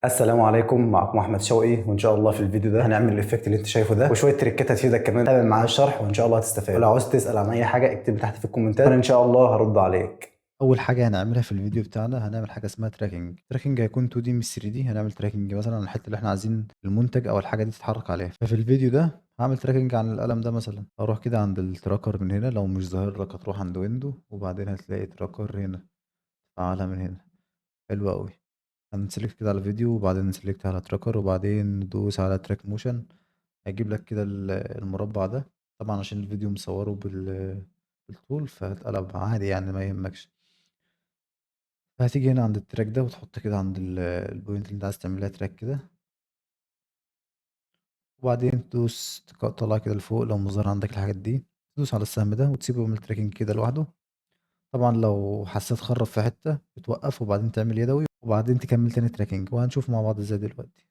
السلام عليكم، معكم احمد شوقي، وان شاء الله في الفيديو ده هنعمل الايفكت اللي انت شايفه ده وشويه تريكات هتفيدك كمان. تابع معايا الشرح وان شاء الله هتستفاد. ولو عاوز تسال عن اي حاجه اكتب لي تحت في الكومنتات وانا ان شاء الله هرد عليك. اول حاجه هنعملها في الفيديو بتاعنا هنعمل حاجه اسمها تراكنج هيكون 2 دي مش 3 دي. هنعمل تراكنج مثلا على الحته اللي احنا عايزين المنتج او الحاجه دي تتحرك عليها. ففي الفيديو ده هعمل تراكنج عن القلم ده مثلا. اروح كده عند التراكر من هنا، لو مش ظاهر لك هتروح عند ويندو وبعدين هتلاقي تراكر هنا، فعلها من هنا. حلو قوي. هنسلكت كده على فيديو وبعدين نسلكت على تراكر وبعدين ندوس على تراك موشن. هيجيب لك كده المربع ده. طبعا عشان الفيديو مصوره بالطول فهتقلب عادي يعني ما يهمكش. فهتيجي هنا عند التراك ده وتحط كده عند البوينت اللي انت عايز تعمل لها تراك كده، وبعدين تدوس تطلع كده لفوق لو مظهر عندك الحاجات دي. تدوس على السهم ده وتسيبه يعمل تراكنج كده لوحده. طبعا لو حسيت خرب في حتة بتوقف وبعدين تعمل يدوي وبعدين تكمل تاني تراكنج، وهنشوف مع بعض ازاي دلوقتي.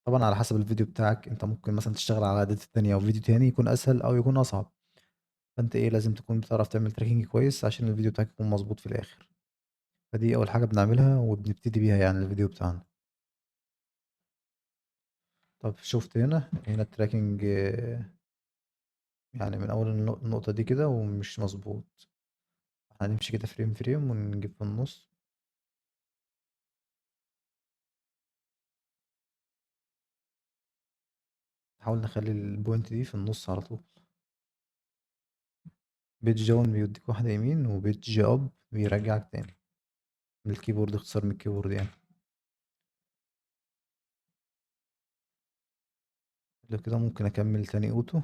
طبعا على حسب الفيديو بتاعك، انت ممكن مثلا تشتغل على داتا تانية او فيديو تاني يكون اسهل او يكون اصعب. فانت ايه لازم تكون بتعرف تعمل تراكنج كويس عشان الفيديو بتاعك يكون مظبوط في الاخر. فدي اول حاجة بنعملها وبنبتدي بيها يعني الفيديو بتاعنا. طب شُفت هنا الtracking يعني من أول النقطة دي كده ومش مضبوط. هنمشي كده frame ونجيب في النُص. نحاول نخلّي الpoint دي في النُص على طول. page down بيوديك واحدة يمين وpage up بيرجّعك تاني. من الكيبورد، اختصار من الكيبورد يعني. لو كده ممكن أكمّل تاني auto.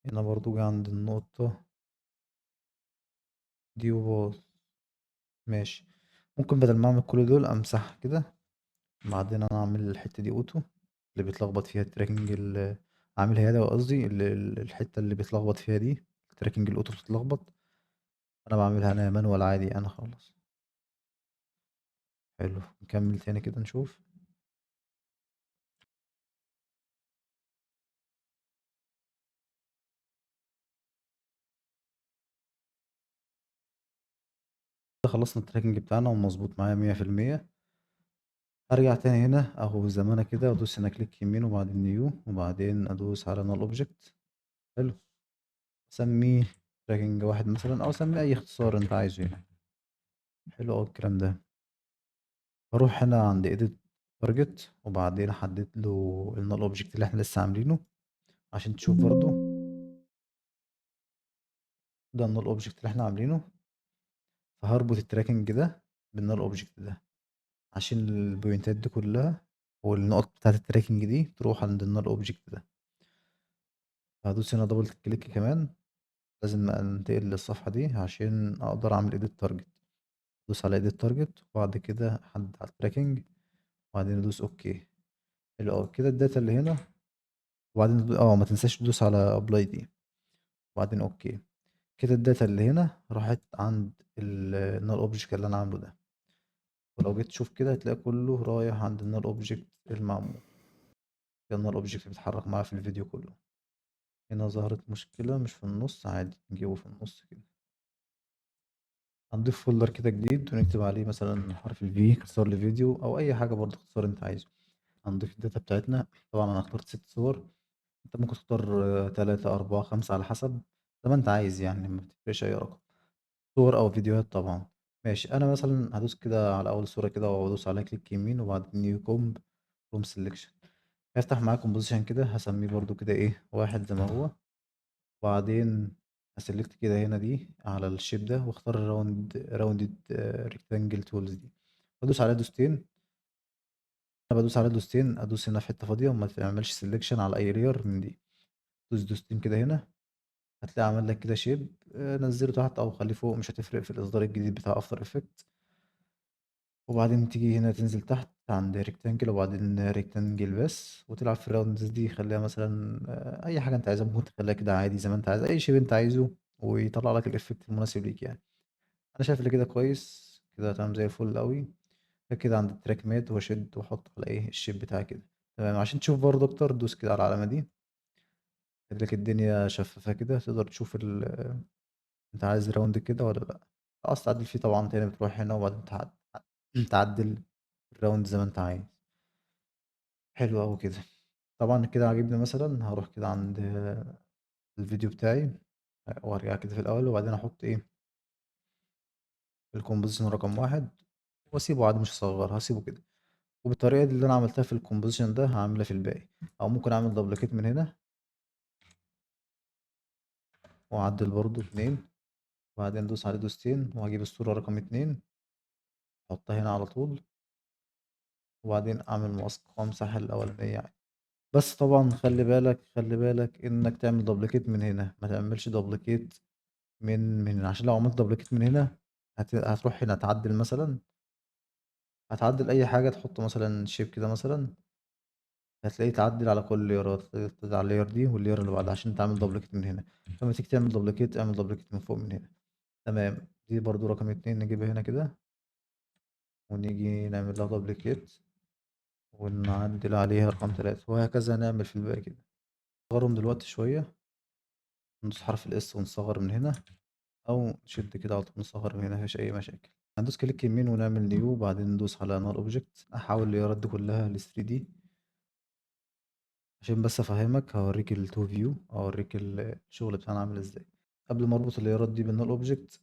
هنا برضه جه عند النقطة دي وباظ. ماشي. ممكن بدل ما أعمل كل دول أمسحها كده، بعدين أنا أعمل الحتّة دي auto اللي بيتلخبط فيها الtracking أعملها يدوي قصدي الحتّة اللي بيتلخبط فيها دي الtracking الauto بتتلخبط. أنا باعملها أنا manual عادي أنا خالص. حلو، نكمّل تاني كده نشوف. كده خلّصنا الtracking بتاعنا ومضبوط معايا 100%. أرجع تاني هنا أهو زي ما أنا كده وأدوس هنا click يمين وبعدين new وبعدين أدوس على null object. حلو. أسميه tracking 1 مثلًا أو أسميه أي اختصار أنت عايزه يعني. حلو أوي الكلام ده. باروح هنا عند edit target وبعدين أحدد له الnull object اللي إحنا لسه عاملينه عشان تشوف برضه. ده الnull object اللي إحنا عاملينه. فهاربط الtracking ده بالnull object ده عشان البوينتات دي كلها والنقط بتاعة الtracking دي تروح عند الnull object ده. هادوس هنا double click كمان. لازم أنتقل للصفحة دي عشان أقدر أعمل edit target. أدوس على edit target وبعد كده أحدد على الtracking وبعدين أدوس OK. حلو أوي كده الداتا اللي هنا. وبعدين ما تنساش تدوس على apply دي وبعدين OK. كده الداتا اللي هنا راحت عند الnull object اللي أنا عامله ده. ولو جيت تشوف كده هتلاقي كله رايح عند الnull object المعمول. كده الnull object بيتحرك معايا في الفيديو كله. هنا ظهرت مشكلة مش في النص، عادي نجيبه في النص كده. هنضيف فولدر كده جديد ونكتب عليه مثلا حرف ال V اختصار لفيديو أو أي حاجة برضه اختصار أنت عايزه. هنضيف الداتا بتاعتنا. طبعا أنا اخترت 6 صور. أنت ممكن تختار 3 4 5 على حسب زي ما أنت عايز يعني ما بتفرقش أي رقم. صور أو فيديوهات طبعا. ماشي أنا مثلا هدوس كده على أول صورة كده وأدوس عليها كليك يمين وبعدين نيو كوم سيلكشن. هيفتح معايا كومبوزيشن كده هسميه برضو كده إيه 1 زي ما هو. وبعدين هسلكت كده هنا دي على الشيب ده واختار راوندد ريكتانجل تولز دي. بدوس عليها دوستين. انا بدوس عليها دوستين ادوس هنا في حته فاضيه وما تعملش سيلكشن على اي رير من دي. دوس دوستين كده هنا هتلاقي عمل لك كده شيب. نزله تحت او خليه فوق مش هتفرق في الاصدار الجديد بتاع افتر افكت. وبعدين تيجي هنا تنزل تحت عند ريكتانجل وبعدين ريكتانجل بس وتلعب في الراوندز دي خليها مثلا اي حاجه انت عايزها ممكن تخليها كده عادي زي ما انت عايز اي شيب انت عايزه ويطلع لك الافكت المناسب ليك يعني. انا شايف اللي كده كويس كده تمام زي الفل قوي. كده عند التراك مات واشد واحط على ايه الشيب بتاعي كده. تمام عشان تشوف برضه اكتر دوس كده على العلامه دي. لك الدنيا شفافه كده تقدر تشوف انت عايز راوند كده ولا لا. عاوز تعدل فيه طبعا تاني بتروح هنا وبعدين تعدل الراوند زي ما انت عايز. حلو أوي كده. طبعا كده عاجبني، مثلا هروح كده عند الفيديو بتاعي وارجع كده في الأول وبعدين أحط إيه الكومبوزيشن رقم واحد وأسيبه عادي، مش هصغر، هسيبه كده. وبالطريقة دي اللي أنا عملتها في الكومبوزيشن ده هعملها في الباقي. أو ممكن أعمل دبليكيت من هنا وأعدل برضو اتنين، وبعدين أدوس عليه دوستين وهجيب الصورة رقم اتنين أحطها هنا على طول، وبعدين أعمل ماسك وأمسح الأولانية يعني. بس طبعا خلي بالك إنك تعمل دبليكيت من هنا، ما تعملش دبليكيت من هنا، عشان لو عملت دبليكيت من هنا هتروح هنا تعدل مثلا، هتعدل أي حاجة تحط مثلا شيب كده مثلا، هتلاقيه تعدل على كل الليرات، تعدل على اللاير دي واللاير اللي بعدها عشان تعمل دبليكيت من هنا. لما تيجي تعمل دبليكيت اعمل دبليكيت من فوق من هنا. تمام. دي برضو رقم اتنين نجيبها هنا كده، ونيجي نعمل لها دبليكيت ونعدل عليها رقم تلاتة، وهكذا نعمل في الباقي كده. نصغرهم دلوقتي شوية، ندوس حرف الاس ونصغر من هنا، أو نشد كده على طول نصغر من هنا، مفيش أي مشاكل. هندوس كليك يمين ونعمل نيو، وبعدين ندوس على نار اوبجكت، أحول اللايرات دي كلها ل 3D. عشان بس افهمك هوريك التو فيو، اوريك الشغل بتاعنا عامل ازاي. قبل ما اربط اللايرات دي بالنال اوبجكت،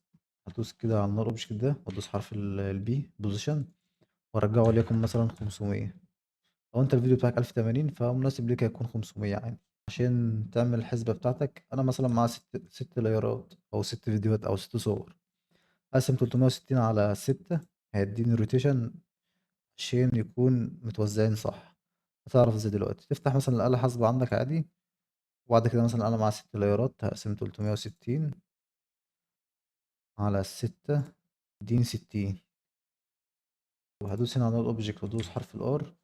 هدوس كده على النال اوبجكت ده وادوس حرف البي بوزيشن وارجعه وليكن مثلا 500. لو انت الفيديو بتاعك 1080 فمناسب ليك هيكون 500 عادي. عشان تعمل الحسبة بتاعتك، انا مثلا مع ست لايرات او ست فيديوهات او ست صور، اقسم 360 على 6 هيديني روتيشن عشان يكون متوزعين صح. هتعرف ازاي دلوقتي، تفتح مثلا الآلة حاسبة عندك عادي، وبعد كده مثلا أنا مع 6 لايرات هقسم 360 على 6 اديني 60. وهدوس هنا على الأوبجكت وادوس حرف الآر،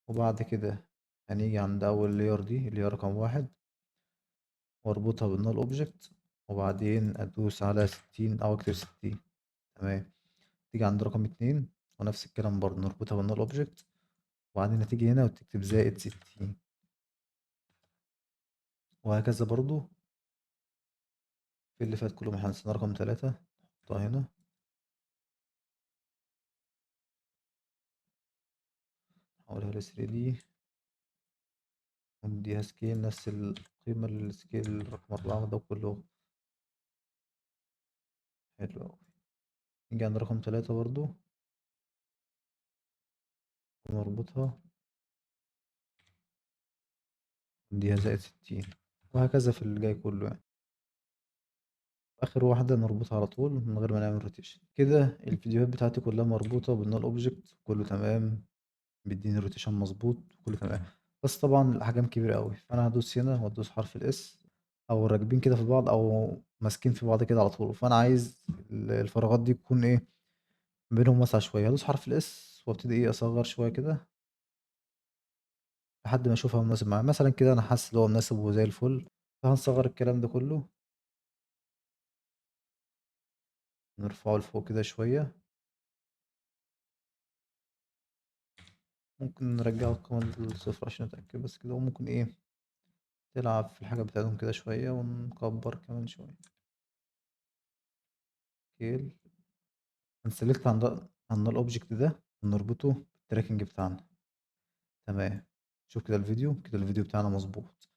وبعد كده هنيجي عند أول لاير دي اللي هي رقم واحد واربطها بالنال أوبجكت، وبعدين أدوس على 60 أو أكتب 60. تمام. تيجي عند رقم اتنين ونفس الكلام برضه نربطها بالنال أوبجكت، وبعدين هتيجي هنا وتكتب زائد 60، وهكذا برضه في اللي فات كله. احنا نسينا رقم تلاتة، نحطها هنا، نحولها ل 3D ونديها سكيل نفس القيمة للسكيل رقم أربعة ده كله. حلو أوي. نيجي عند رقم تلاتة برضو ونربطها نديها زائد 60، وهكذا في اللي جاي كله يعني. آخر واحدة نربطها على طول من غير ما نعمل روتيشن. كده الفيديوهات بتاعتي كلها مربوطة بالنال أوبجكت، كله تمام، بيديني روتيشن مظبوط، كله تمام. بس طبعا الأحجام كبيرة أوي، فأنا هدوس هنا وأدوس حرف الإس، أو راكبين كده في بعض أو ماسكين في بعض كده على طول، فأنا عايز الفراغات دي تكون إيه بينهم واسعة شوية. هدوس حرف الإس وابتدي إيه أصغر شوية كده لحد ما أشوفها مناسب معايا. مثلا كده أنا حاسس إن هو مناسب وزي الفل، فهنصغر الكلام ده كله، نرفعه لفوق كده شوية، ممكن نرجعه كمان للصفر عشان نتأكد بس كده، وممكن إيه تلعب في الحاجة بتاعتهم كده شوية ونكبر كمان شوية. سكيل، هنسلكت عن الأوبجكت ده ونربطه بالتراكنج بتاعنا. تمام. شوف كده الفيديو بتاعنا مظبوط.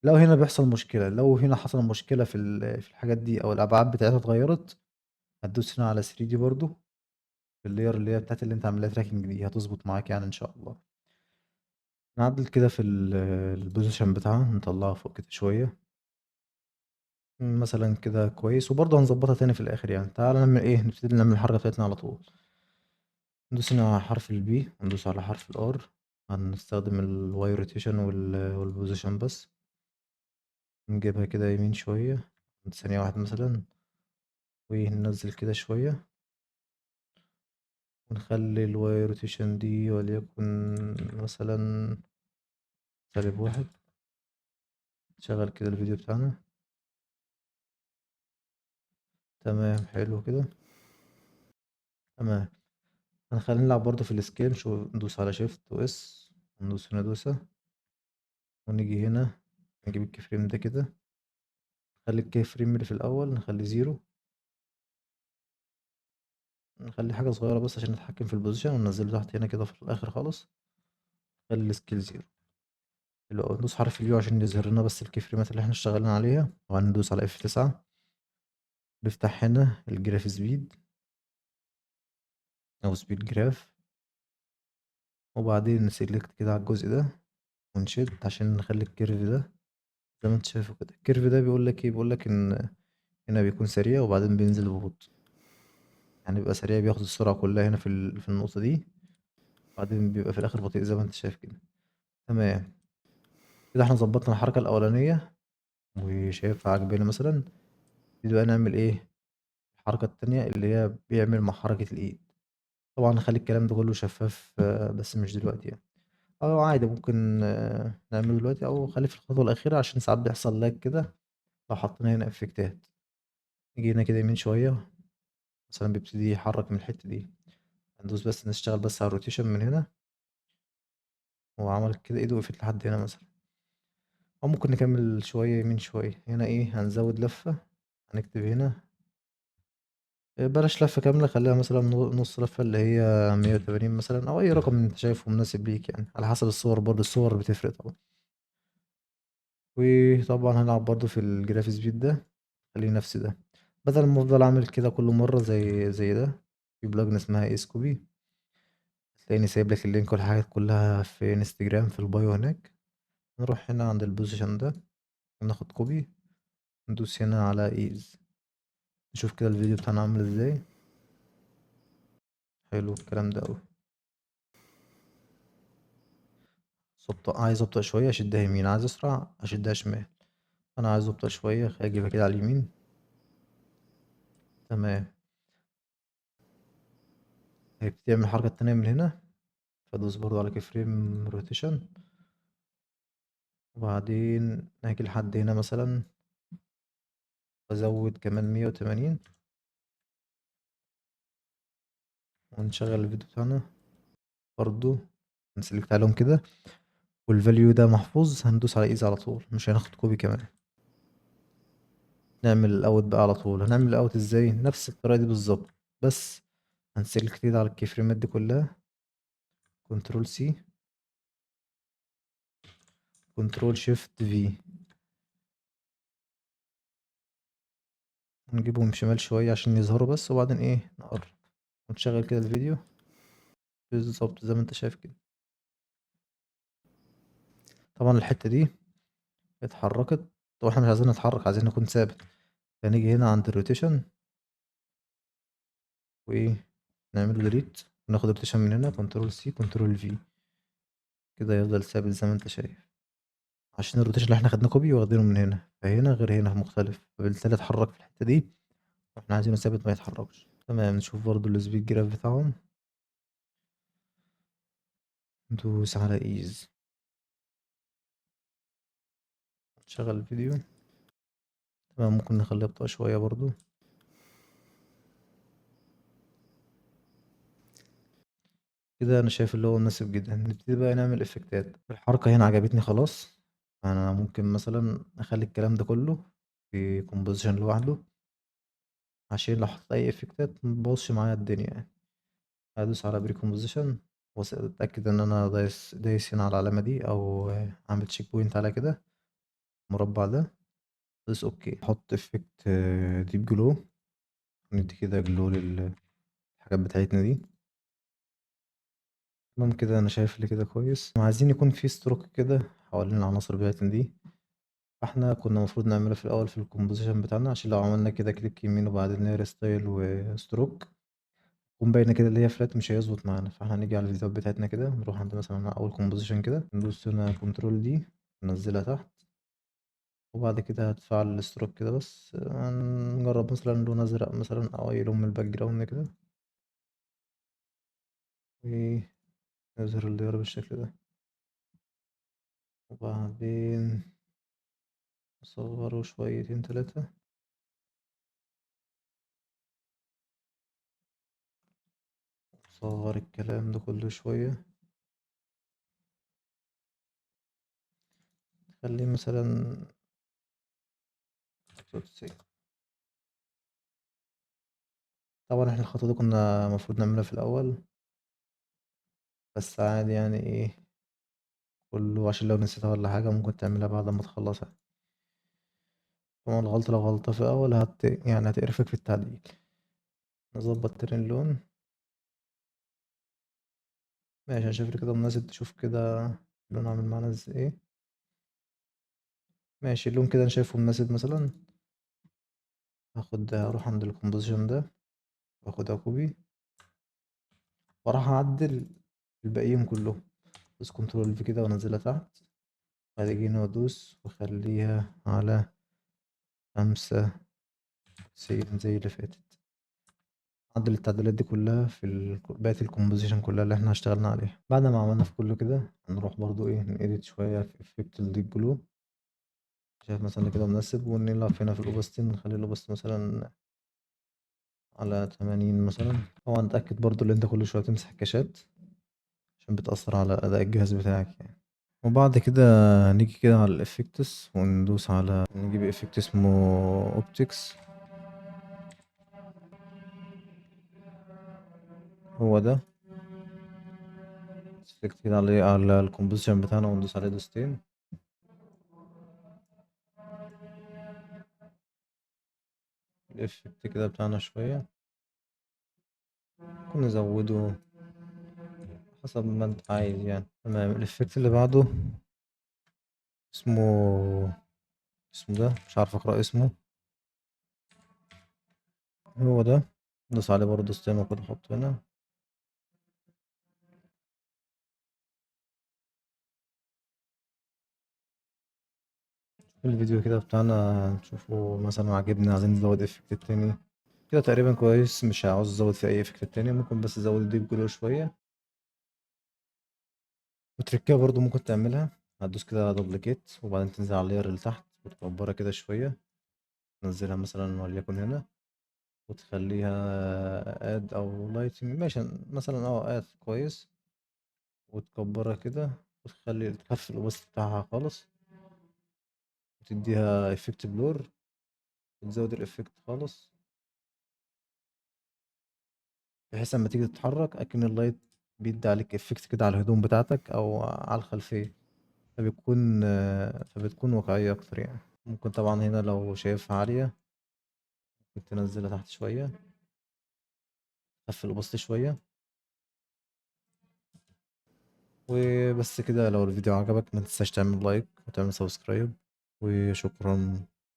لو هنا بيحصل مشكلة، لو هنا حصل مشكلة في الحاجات دي أو الأبعاد بتاعتها اتغيرت، هتدوس هنا على 3D برضو في اللاير اللي هي بتاعت اللي انت عاملها تراكنج دي، هتظبط معاك يعني إن شاء الله. نعدل كده في البوزيشن بتاعها، نطلعها فوق كده شوية مثلا كده كويس، وبرضه هنظبطها تاني في الآخر يعني. تعال نعمل إيه، نبتدي نعمل الحركة بتاعتنا على طول. ندوس هنا على حرف البي وندوس على حرف الار، هنستخدم الواي روتيشن والبوزيشن بس. نجيبها كده يمين شوية ثانية واحدة مثلا، وننزل كده شوية، ونخلي الواي روتيشن دي وليكن مثلا -1. نشغل كده الفيديو بتاعنا. تمام حلو كده. تمام. هنخلي نلعب برضه في السكيل، شو ندوس على شيفت واس وندوس هنا دوسة، ونيجي هنا نجيب الكي فريم ده كده، نخلي الكي فريم اللي في الأول نخلي 0، نخلي حاجة صغيرة بس عشان نتحكم في البوزيشن، وننزله تحت هنا كده في الآخر خالص. خلي السكيل 0. حلو أوي. ندوس حرف اليو عشان يظهر لنا بس الكي فريمات اللي احنا اشتغلنا عليها، وهندوس على F9. نفتح هنا الجراف سبيد أو سبيد جراف، وبعدين نسلكت كده على الجزء ده ونشد عشان نخلي الكيرف ده زي ما انت شايفه كده. الكيرف ده بيقول لك ايه؟ بيقول لك ان هنا بيكون سريع وبعدين بينزل ببطء. يعني بيبقى سريع بياخد السرعة كلها هنا في النقطة دي، وبعدين بيبقى في الآخر بطيء زي ما انت شايف كده. تمام. كده احنا ظبطنا الحركة الأولانية وشايفها عجباني مثلا. نبتدي بقى نعمل ايه؟ الحركة التانية اللي هي بيعمل مع حركة الإيد. طبعا نخلي الكلام ده كله شفاف، بس مش دلوقتي يعني. اه عادي ممكن نعمله دلوقتي أو خليه في الخطوة الأخيرة عشان ساعات بيحصل لاج كده لو حطينا هنا افكتات. نيجي هنا كده يمين شوية، مثلا بيبتدي يحرك من الحتة دي. هندوس بس نشتغل بس على الروتيشن من هنا، وعمل كده ايده وقفت لحد هنا مثلا. أو ممكن نكمل شوية يمين شوية. هنا ايه؟ هنزود لفة. هنكتب هنا بلاش لفة كاملة، خليها مثلا نص لفة اللي هي 180 مثلا، أو أي رقم أنت شايفه مناسب ليك يعني، على حسب الصور برضه. الصور بتفرق طبعا. وطبعا هنلعب برضه في الجرافيك سبيد ده، خليه نفس ده، بدل ما أفضل أعمل كده كل مرة زي ده. في بلجن اسمها اي سكوبي، هتلاقيني سايب لك اللينك والحاجات كلها في انستجرام في البايو هناك. نروح هنا عند البوزيشن ده وناخد كوبي، ندوس هنا على ايز. نشوف كده الفيديو بتاعنا عامل ازاي. حلو الكلام ده أوي. عايز ابطأ شوية اشدها يمين، عايز اسرع اشدها شمال. انا عايز ابطأ شوية اجيبها كده على اليمين. تمام. هيبتدي يعمل الحركة التانية من هنا، فادوس برضو على كي فريم روتيشن، وبعدين هاجي لحد هنا مثلا وازود كمان 180، ونشغل الفيديو بتاعنا برضو. نسلكت عليهم كده، والفاليو ده محفوظ. هندوس على ايز على طول، مش هناخد كوبي كمان. نعمل الاوت بقى على طول. هنعمل الاوت ازاي؟ نفس الطريقة دي بالظبط، بس هنسلكت كده على الكي فريمات دي كلها، كنترول سي، كنترول شيفت في. نجيبهم شمال شوية عشان يظهروا بس، وبعدين ايه نقرب ونشغل كده الفيديو بالظبط زي ما انت شايف كده. طبعا الحتة دي اتحركت، واحنا مش عايزين نتحرك، عايزين نكون ثابت. فنيجي هنا عند الروتيشن وايه، نعمله ديليت، وناخد الروتيشن من هنا كنترول سي كنترول في، كده يفضل ثابت زي ما انت شايف. عشان الروتيشن اللي احنا خدناه كوبي واخدينه من هنا، فهنا غير هنا مختلف، فبالتالي اتحرك في الحتة دي واحنا عايزينه ثابت ما يتحركش. تمام. نشوف برضو السبيد جراف بتاعهم. ندوس على ايز، نشغل الفيديو. تمام. ممكن نخليه بطيء شوية برضو. كده انا شايف اللي هو مناسب جدا. نبتدي بقى نعمل افكتات. الحركة هنا عجبتني خلاص. انا ممكن مثلا اخلي الكلام ده كله في كومبوزيشن لوحده، عشان لو حطيت اي افكتات مبوظش معايا الدنيا يعني. هدوس على بري كومبوزيشن واتاكد ان انا دايس هنا على العلامة دي، او عامل تشيك بوينت على كده المربع ده. دوس اوكي. احط افكت ديب جلو، ندي كده جلو للحاجات بتاعتنا دي. تمام كده انا شايف اللي كده كويس. عايزين يكون في ستروك كده حوالين العناصر بتاعتنا دي، فاحنا كنا المفروض نعملها في الاول في الكومبوزيشن بتاعنا، عشان لو عملنا كده كليك يمين وبعدين نير ستايل وستروك تكون باينه كده اللي هي فلات، مش هيظبط معانا. فاحنا هنيجي على الفيديوهات بتاعتنا كده، نروح عند مثلا اول كومبوزيشن كده، ندوس هنا كنترول دي، ننزلها تحت، وبعد كده هتفعل الستروك كده. بس هنجرب مثلا لون ازرق مثلا او اي لون من الباك جراوند كده، ونظهر اللير بالشكل ده. وبعدين نصغره شويتين تلاتة، نصغر الكلام ده كله شوية، خليه مثلا 96. طبعا احنا الخطوة دي كنا المفروض نعملها في الأول، بس عادي يعني ايه، كله عشان لو نسيتها ولا حاجة ممكن تعملها بعد ما تخلصها. طبعا الغلطة لو غلطة في الأول يعني هتقرفك في التعديل. نظبط ترين لون. ماشي، انا شايف كده مناسب. تشوف كده اللون عامل معانا ازاي ايه. ماشي، اللون كده انا شايفه مناسب مثلا. هروح عند الكومبوزيشن ده، واخدها كوبي، واروح اعدل الباقيين كلهم. بس كنترول في كده وانزلها تحت. بعد كده هنا وادوس واخليها على 95 زي اللي فاتت. عدل التعديلات دي كلها في بقية الكومبوزيشن كلها اللي احنا اشتغلنا عليها. بعد ما عملنا في كله كده هنروح برضو ايه نedit شوية في افكت الديب بلو. شايف مثلا كده مناسب، ونلعب هنا في الاوبستي، نخلي الاوبستي مثلا على 80 مثلا. طبعا اتأكد برضو ان انت كل شوية تمسح الكاشات عشان بتأثر على أداء الجهاز بتاعك يعني. وبعد كده نيجي كده على الافكتس وندوس على نجيب افكت اسمه اوبتكس. هو ده افكت كده على الكومبوزيشن بتاعنا، وندوس عليه دوستين. الافكت كده بتاعنا شوية ممكن نزوده حسب ما انت عايز يعني. تمام، الافكت اللي بعده اسمه ده مش عارف اقرأ اسمه. هو ده، ندوس عليه برضه دوستين وكده احطه هنا. في الفيديو كده بتاعنا نشوفه مثلا عجبني، عايزين نزود افكت تاني. كده تقريبا كويس، مش عاوز ازود فيه اي افكت تاني. ممكن بس ازود الديب جلو شوية. وتركية برضو ممكن تعملها، هتدوس كده على دوبليكيت وبعدين تنزل على اللاير اللي تحت وتكبرها كده شوية. تنزلها مثلا وليكن هنا، وتخليها اد او لايتنج ماشي مثلا، اد كويس. وتكبرها كده، وتخلي تخفي الوسط بتاعها خالص، وتديها افكت بلور، وتزود الافكت خالص، بحيث لما تيجي تتحرك اكن اللايت بيدي عليك افكت كده على الهدوم بتاعتك او على الخلفية. فبتكون واقعية اكتر يعني. ممكن طبعا هنا لو شايفها عالية ممكن تنزلها تحت شوية، تقفل البسط شوية. وبس كده، لو الفيديو عجبك ما تنساش تعمل لايك وتعمل سبسكرايب. وشكرا.